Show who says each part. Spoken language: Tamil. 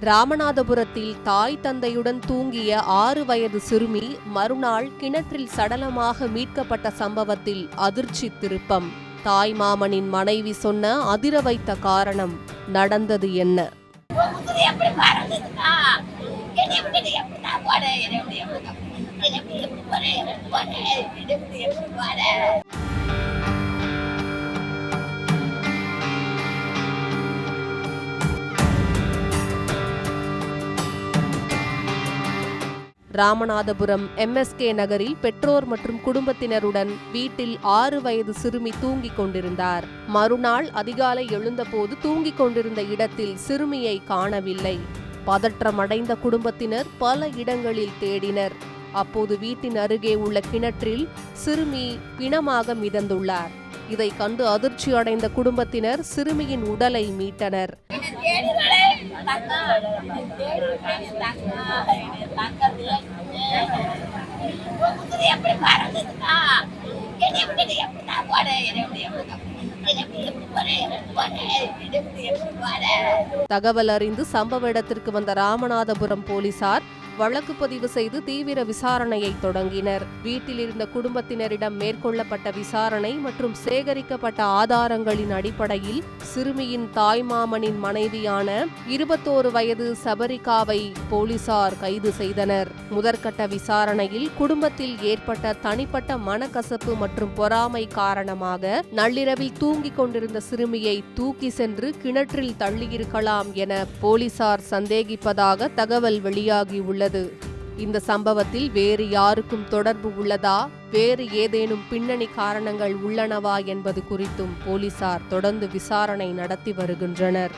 Speaker 1: ராமநாதபுரத்தில் தாய் தந்தையுடன் தூங்கிய 6 வயது சிறுமி மறுநாள் கிணற்றில் சடலமாக மீட்கப்பட்ட சம்பவத்தில் அதிர்ச்சி திருப்பம். தாய் மாமனின் மனைவி சொன்ன அதிர வைத்த காரணம். நடந்தது என்ன? ராமநாதபுரம் MSK நகரில் பெற்றோர் மற்றும் குடும்பத்தினருடன் வீட்டில் 6 வயது சிறுமி தூங்கிக் கொண்டிருந்தார். மறுநாள் அதிகாலை எழுந்தபோது தூங்கிக் கொண்டிருந்த இடத்தில் சிறுமியை காணவில்லை. பதற்றமடைந்த குடும்பத்தினர் பல இடங்களில் தேடினர். அப்போது வீட்டின் அருகே உள்ள கிணற்றில் சிறுமி பிணமாக மிதந்துள்ளார். இதை கண்டு அதிர்ச்சி அடைந்த குடும்பத்தினர் சிறுமியின் உடலை மீட்டனர். தகவல் அறிந்து சம்பவ இடத்திற்கு வந்த ராமநாதபுரம் போலீசார் வழக்கு பதிவு செய்து தீவிர விசாரணையை தொடங்கினர். வீட்டில் இருந்த குடும்பத்தினரிடம் மேற்கொள்ளப்பட்ட விசாரணை மற்றும் சேகரிக்கப்பட்ட ஆதாரங்களின் அடிப்படையில் சிறுமியின் தாய்மாமனின் மனைவியான 21 வயது சபரிகாவை போலீசார் கைது செய்தனர். முதற்கட்ட விசாரணையில் குடும்பத்தில் ஏற்பட்ட தனிப்பட்ட மனக்கசப்பு மற்றும் பொறாமை காரணமாக நள்ளிரவில் தூங்கிக் கொண்டிருந்த சிறுமியை தூக்கி சென்று கிணற்றில் தள்ளியிருக்கலாம் என போலீசார் சந்தேகிப்பதாக தகவல் வெளியாகியுள்ளது. இந்த சம்பவத்தில் வேறு யாருக்கும் தொடர்பு உள்ளதா, வேறு ஏதேனும் பின்னணி காரணங்கள் உள்ளனவா என்பது குறித்தும் போலீசார் தொடர்ந்து விசாரணை நடத்தி வருகின்றனர்.